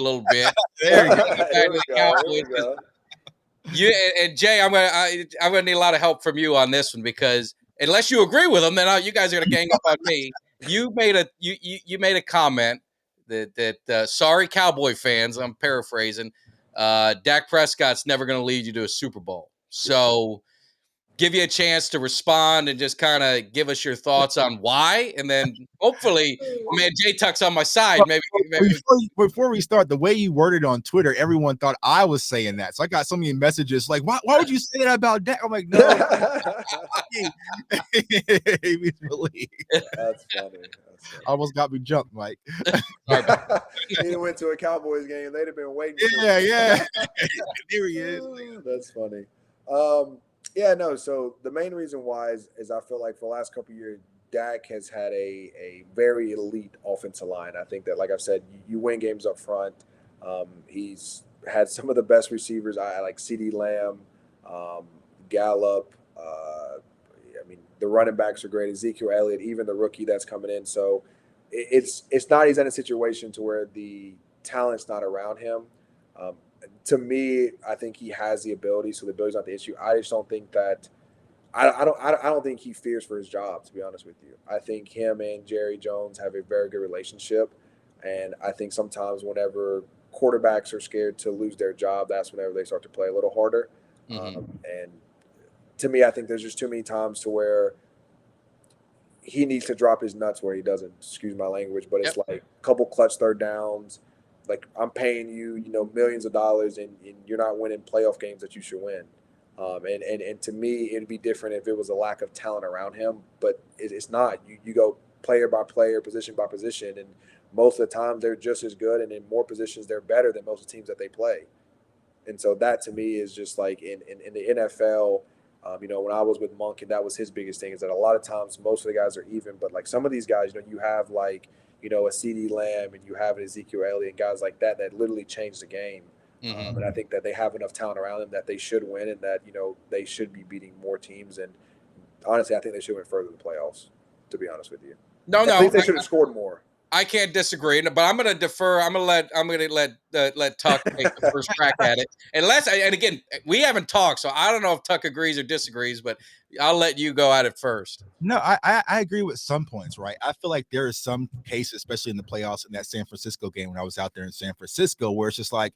a little bit. There you go. Back to the Cowboys. You and Jay, I'm gonna need a lot of help from you on this one because unless you agree with them, then you guys are gonna gang up on me. You made a comment that sorry Cowboy fans, I'm paraphrasing. Dak Prescott's never gonna lead you to a Super Bowl. So give you a chance to respond and just kind of give us your thoughts on why, and then hopefully, man, Jay Tuck's on my side. Maybe before we start, the way you worded on Twitter, everyone thought I was saying that. So I got so many messages like, "Why would you say that about Dak?" I'm like, "No." That's funny. Almost got me jumped, Mike. He went to a Cowboys game. They'd have been waiting. Yeah. There he is. That's funny. Yeah, no. So the main reason why is I feel like for the last couple of years, Dak has had a very elite offensive line. I think that, like I've said, you win games up front. He's had some of the best receivers. I like CeeDee Lamb, Gallup. I mean, the running backs are great. Ezekiel Elliott, even the rookie that's coming in. So it's not he's in a situation to where the talent's not around him. To me, I think he has the ability, so the ability's not the issue. I just don't think that I don't think he fears for his job, to be honest with you. I think him and Jerry Jones have a very good relationship, and I think sometimes whenever quarterbacks are scared to lose their job, that's whenever they start to play a little harder. And to me, I think there's just too many times to where he needs to drop his nuts where he doesn't, excuse my language, but it's like a couple clutch third downs. Like, I'm paying you, millions of dollars, and you're not winning playoff games that you should win. And to me, it'd be different if it was a lack of talent around him, but it's not. You go player by player, position by position, and most of the time they're just as good, and in more positions they're better than most of the teams that they play. And so that to me is just like in the NFL. When I was with Monk, and that was his biggest thing, is that a lot of times most of the guys are even, but like some of these guys, you have like a CeeDee Lamb, and you have an Ezekiel Elliott, and guys like that literally change the game. And I think that they have enough talent around them that they should win, and that they should be beating more teams. And honestly, I think they should win further in the playoffs. To be honest with you, I think they should have scored more. I can't disagree, but I'm going to defer. I'm going to let Tuck take the first crack at it. And again, we haven't talked, so I don't know if Tuck agrees or disagrees, but I'll let you go at it first. No, I agree with some points, right? I feel like there is some cases, especially in the playoffs in that San Francisco game when I was out there in San Francisco, where it's just like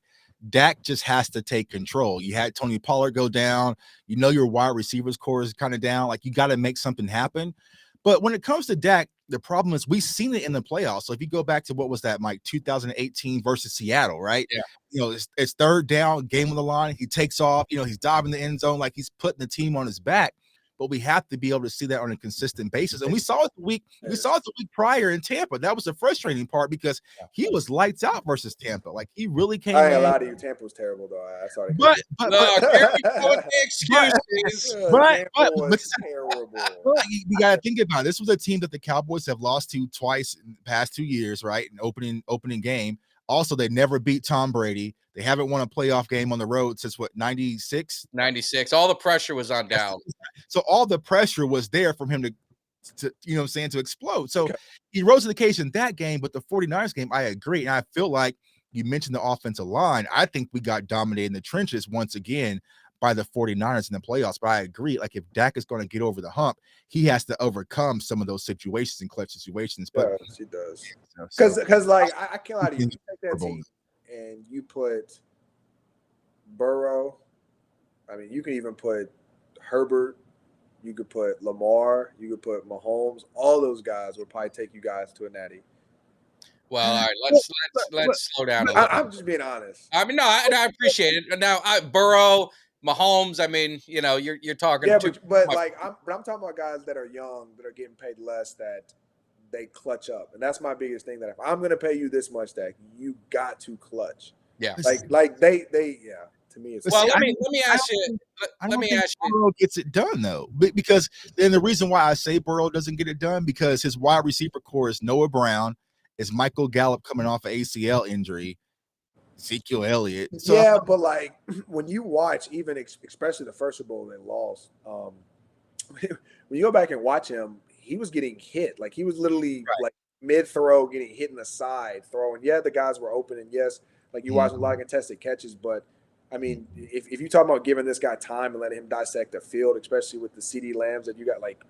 Dak just has to take control. You had Tony Pollard go down. Your wide receivers core is kind of down. Like, you got to make something happen. But when it comes to Dak, the problem is we've seen it in the playoffs. So if you go back to what was that, Mike, 2018 versus Seattle, right? Yeah. It's third down, game on the line. He takes off. He's diving the end zone like he's putting the team on his back. But we have to be able to see that on a consistent basis. And we saw it the week prior in Tampa. That was the frustrating part because he was lights out versus Tampa. Like, he really came in. I ain't gonna lie to you, Tampa was terrible though. I saw it. But excuses. But terrible. You gotta think about it. This was a team that the Cowboys have lost to twice in the past 2 years, right? In opening game. Also, they never beat Tom Brady. They haven't won a playoff game on the road since 96? 96. All the pressure was on Dallas. So all the pressure was there from him to explode. So he rose to the occasion that game, but the 49ers game, I agree. And I feel like you mentioned the offensive line. I think we got dominated in the trenches once again by the 49ers in the playoffs. But I agree, like, if Dak is going to get over the hump, he has to overcome some of those situations and clutch situations. But yes, he does. Because like, I can't lie to you. You take that team and you put Burrow. I mean, you can even put Herbert. You could put Lamar. You could put Mahomes. All those guys would probably take you guys to a natty. Well, all right, let's slow down a little. I'm just being honest. I mean, no, I appreciate it. Now, Burrow, Mahomes. I mean, you're talking. Yeah, but I'm talking about guys that are young, that are getting paid less, that they clutch up, and that's my biggest thing. That if I'm going to pay you this much, Dak, you got to clutch. Yeah, like they yeah. To me, it's well. Let me ask you. Let me ask you. Burrow gets it done though, because then the reason why I say Burrow doesn't get it done because his wide receiver core is Noah Brown, is Michael Gallup coming off an ACL injury, Ezekiel Elliott. So, yeah, but like when you watch, even especially the first Super Bowl they lost, when you go back and watch him, he was getting hit. Like, he was literally like mid throw getting hit in the side throwing. Yeah, the guys were open, and yes, Like you watch a lot of contested catches, but I mean, if you talk about giving this guy time and letting him dissect the field, especially with the CeeDee Lambs that you got, like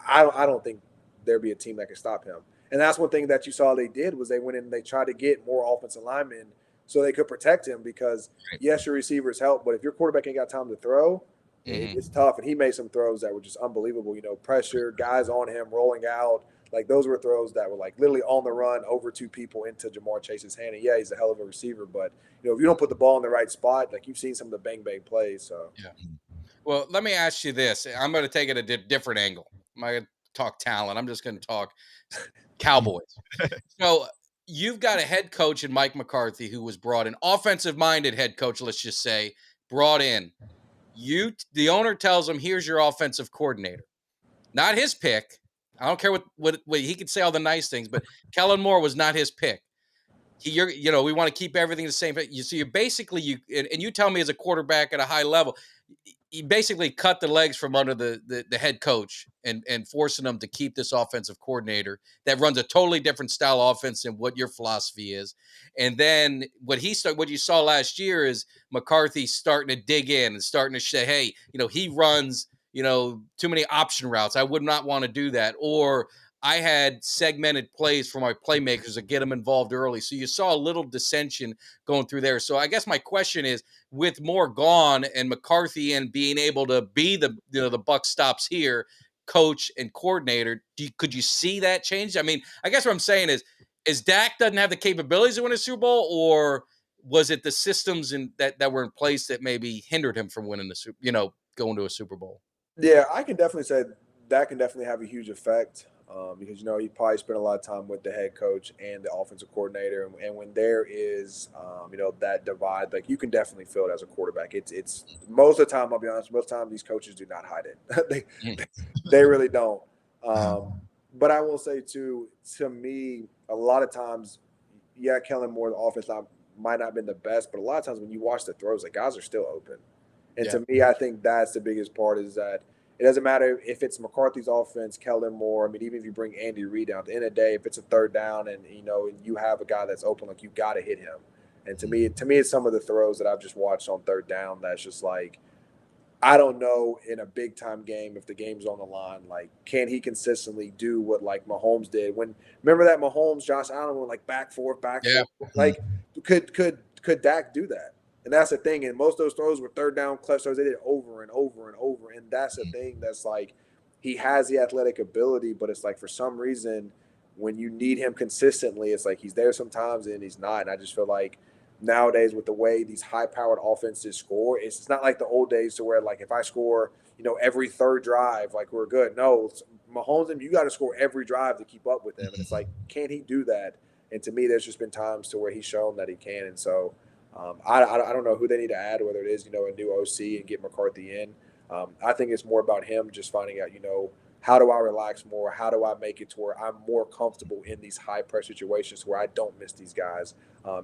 I don't think there'd be a team that can stop him. And that's one thing that you saw they did was they went in and they tried to get more offensive linemen so they could protect him because yes, your receivers help, but if your quarterback ain't got time to throw, it's tough. And he made some throws that were just unbelievable. You know, pressure, guys on him, rolling out. Like those were throws that were like literally on the run over two people into Jamar Chase's hand. And yeah, he's a hell of a receiver, but you know, if you don't put the ball in the right spot, like you've seen some of the bang plays. So yeah. Well, let me ask you this. I'm going to take it a different angle. I'm not going to talk talent. I'm just going to talk Cowboys. So you've got a head coach in Mike McCarthy who was brought in, offensive-minded head coach, let's just say, brought in. The owner tells him, here's your offensive coordinator. Not his pick. I don't care what he could say all the nice things, but Kellen Moore was not his pick. We want to keep everything the same. So you basically and you tell me as a quarterback at a high level, you basically cut the legs from under the head coach and forcing them to keep this offensive coordinator that runs a totally different style offense than what your philosophy is. And then what you saw last year is McCarthy starting to dig in and starting to say, hey, he runs, too many option routes. I would not want to do that. Or I had segmented plays for my playmakers to get them involved early. So you saw a little dissension going through there. So I guess my question is, with Moore gone and McCarthy and being able to be the buck stops here, coach and coordinator, could you see that change? I mean, I guess what I'm saying is Dak doesn't have the capabilities to win a Super Bowl, or was it the systems that were in place that maybe hindered him from winning going to a Super Bowl? Yeah, I can definitely say that can definitely have a huge effect because he probably spent a lot of time with the head coach and the offensive coordinator, and when there is that divide, like you can definitely feel it as a quarterback. It's most of the time, I'll be honest, most of the time these coaches do not hide it. they really don't. But I will say too, to me, a lot of times, yeah, Kellen Moore, the offense might not have been the best, but a lot of times when you watch the throws, like guys are still open. And to me, I think that's the biggest part is that it doesn't matter if it's McCarthy's offense, Kellen Moore. I mean, even if you bring Andy Reid down, at the end of the day, if it's a third down and you have a guy that's open, like you got to hit him. And to me, it's some of the throws that I've just watched on third down that's just like, I don't know in a big time game if the game's on the line, like can he consistently do what like Mahomes did? Remember that Mahomes, Josh Allen went like back forth, like could Dak do that? And that's the thing. And most of those throws were third down clutch throws. They did it over and over and over. And that's the thing that's like he has the athletic ability, but it's like for some reason when you need him consistently, it's like he's there sometimes and he's not. And I just feel like nowadays with the way these high-powered offenses score, it's not like the old days to where like if I score, every third drive, like we're good. No, Mahomes, you got to score every drive to keep up with him. And it's like, can he do that? And to me, there's just been times to where he's shown that he can. And so I don't know who they need to add, whether it is, a new OC and get McCarthy in. I think it's more about him just finding out, how do I relax more? How do I make it to where I'm more comfortable in these high pressure situations where I don't miss these guys?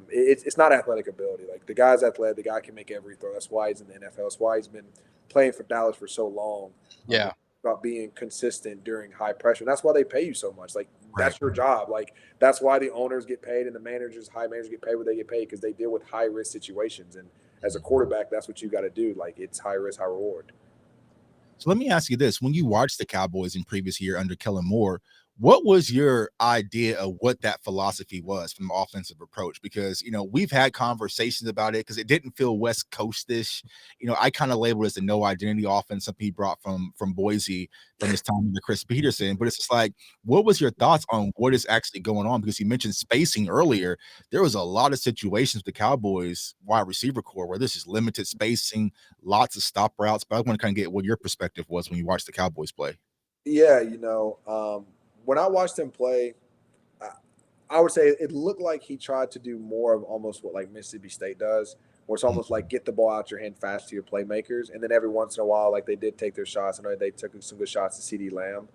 It's not athletic ability. Like the guy's athletic, the guy can make every throw. That's why he's in the NFL. That's why he's been playing for Dallas for so long. Yeah. About being consistent during high pressure. And that's why they pay you so much. Like that's your job. Like that's why the owners get paid and the high managers get paid what they get paid because they deal with high risk situations. And as a quarterback, that's what you got to do. Like it's high risk, high reward. So let me ask you this. When you watched the Cowboys in previous year under Kellen Moore, what was your idea of what that philosophy was from the offensive approach? Because, we've had conversations about it because it didn't feel West Coast-ish. I kind of labeled it as the no identity offense something he brought from Boise from his time under Chris Peterson. But it's just like, what was your thoughts on what is actually going on? Because you mentioned spacing earlier. There was a lot of situations with the Cowboys wide receiver core where this is limited spacing, lots of stop routes. But I want to kind of get what your perspective was when you watched the Cowboys play. Yeah, when I watched him play, I would say it looked like he tried to do more of almost what like Mississippi State does, where it's almost like get the ball out your hand fast to your playmakers, and then every once in a while, like they did take their shots. I know they took some good shots to CeeDee Lamb,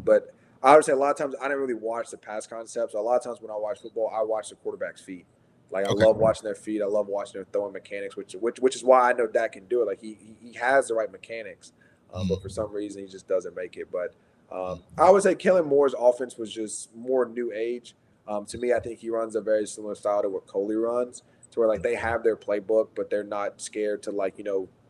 but I would say a lot of times I didn't really watch the pass concepts. A lot of times when I watch football, I watch the quarterback's feet. Like I love watching their feet. I love watching their throwing mechanics, which is why I know Dak can do it. Like he has the right mechanics, but for some reason he just doesn't make it. But I would say Kellen Moore's offense was just more new age. To me, I think he runs a very similar style to what Coley runs, to to where like they have their playbook, but they're not scared to like,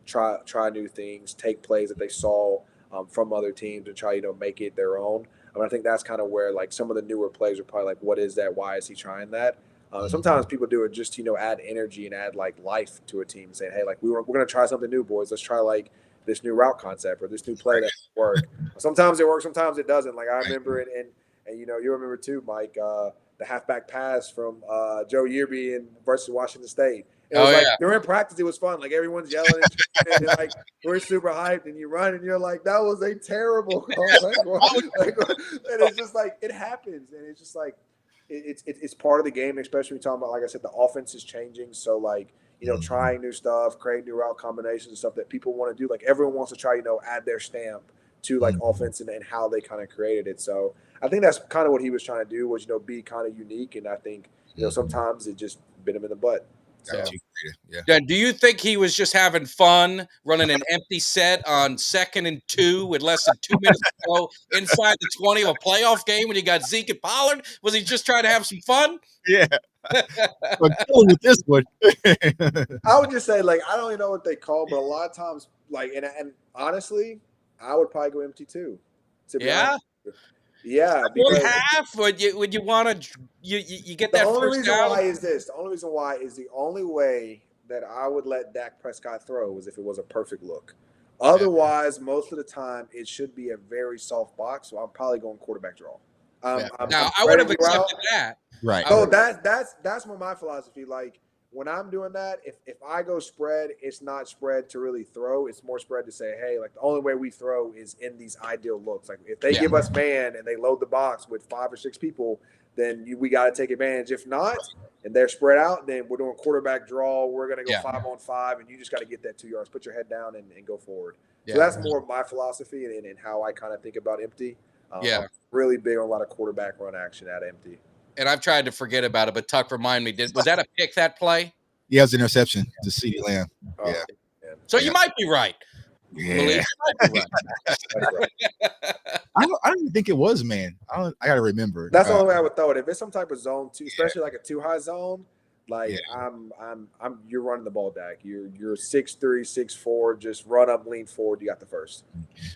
try new things, take plays that they saw from other teams and try, make it their own. I mean, I think that's kind of where like some of the newer players are probably like, what is that? Why is he trying that? Sometimes people do it just to, add energy and add like life to a team, saying, hey, like we're going to try something new, boys. Let's try like this new route concept or this new play that work. Sometimes it works, sometimes it doesn't. Like I remember it, and you remember too, Mike, the halfback pass from Joe Yearby versus Washington State. It was during practice, it was fun. Like everyone's yelling and like we're super hyped, and you run and you're like, that was a terrible call. And it's just like it happens, and it's just like it's part of the game, especially when you're talking about, like I said, the offense is changing. So like, trying new stuff, creating new route combinations and stuff that people want to do. Like everyone wants to try, add their stamp to like offense and how they kind of created it. So I think that's kind of what he was trying to do was, be kind of unique. And I think, sometimes it just bit him in the butt. So. Yeah. Do you think he was just having fun running an empty set on 2nd and 2 with less than 2 minutes to go inside the 20 of a playoff game when you got Zeke and Pollard? Was he just trying to have some fun? Yeah. But with this one, I would just say, like, I don't even know what they call, but a lot of times, like, and honestly, I would probably go empty too. Yeah. Yeah, because half. Would you want to? You get that first down? The only reason why is the only way that I would let Dak Prescott throw was if it was a perfect look. Otherwise, most of the time, it should be a very soft box. So I'm probably going quarterback draw. Now I would have accepted that. Right. So that's my philosophy. Like when I'm doing that, if I go spread, it's not spread to really throw. It's more spread to say, hey, like the only way we throw is in these ideal looks. Like if they give us man and they load the box with 5 or 6 people, then we got to take advantage. If not, and they're spread out, then we're doing quarterback draw. We're going to go 5-on-5, and you just got to get that 2 yards. Put your head down and go forward. So that's more of my philosophy and how I kind of think about empty. I'm really big on a lot of quarterback run action at empty. And I've tried to forget about it, but Tuck, remind me, was that a pick, that play? Yeah, it was an interception to CeeDee Lamb. So you might be right. Yeah. Malik, you might be right. I don't even think it was, man. I got to remember. That's the only way I would throw it. If it's some type of zone, too, especially like a too high zone, like you're running the ball, Dak. You're 6'3", 6'4", just run up, lean forward. You got the first.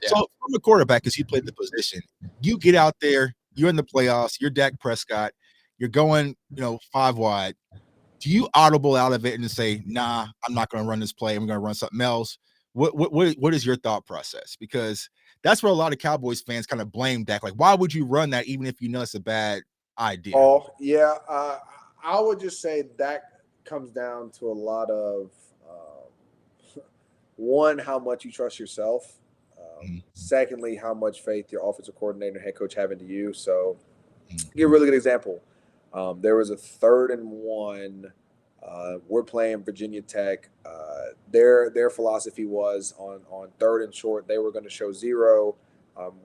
So from a quarterback, because you played the position, you get out there, you're in the playoffs, you're Dak Prescott. You're going, 5 wide. Do you audible out of it and say, nah, I'm not going to run this play. I'm going to run something else? What is your thought process? Because that's where a lot of Cowboys fans kind of blame Dak. Like, why would you run that even if you know it's a bad idea? Oh, yeah. I would just say that comes down to a lot of, one, how much you trust yourself. Secondly, how much faith your offensive coordinator and head coach have into you. So, give a really good example. There was a 3rd and 1. We're playing Virginia Tech. Their philosophy was on 3rd and short, they were going to show 0.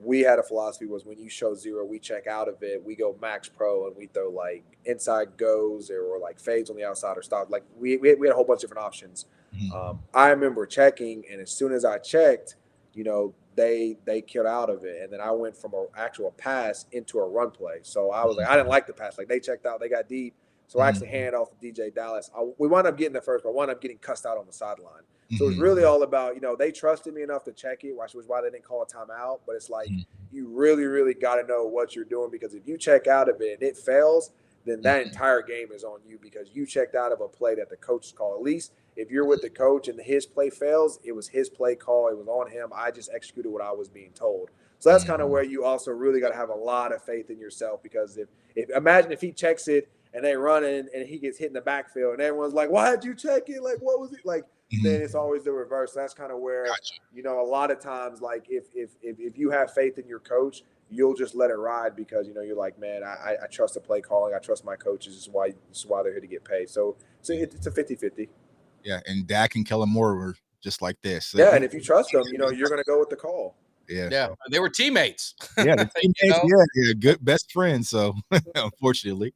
We had a philosophy was when you show 0, we check out of it. We go max pro and we throw like inside goes or like fades on the outside or stop. Like we had a whole bunch of different options. I remember checking, and as soon as I checked, they killed out of it. And then I went from an actual pass into a run play. So I was like, I didn't like the pass. Like they checked out, they got deep. So I actually handed off to DJ Dallas. We wound up getting the first, but I wound up getting cussed out on the sideline. So it's really all about, they trusted me enough to check it, which was why they didn't call a timeout. But it's like, you really, really got to know what you're doing, because if you check out of it and it fails, then that entire game is on you, because you checked out of a play that the coach called. At least if you're with the coach and his play fails, it was his play call. It was on him. I just executed what I was being told. So that's kind of where you also really got to have a lot of faith in yourself, because if imagine if he checks it and they run it and he gets hit in the backfield and everyone's like, why did you check it? Like, what was it? Like, then it's always the reverse. So that's kind of where, a lot of times, like if you have faith in your coach, you'll just let it ride, because, you're like, man, I trust the play calling. I trust my coaches. This is why they're here to get paid. So it's a 50-50. Yeah, and Dak and Kellen Moore were just like this. Yeah, and if you trust them, you're going to go with the call. Yeah, they were teammates. Yeah, the teammates. Yeah, good best friends. So, unfortunately.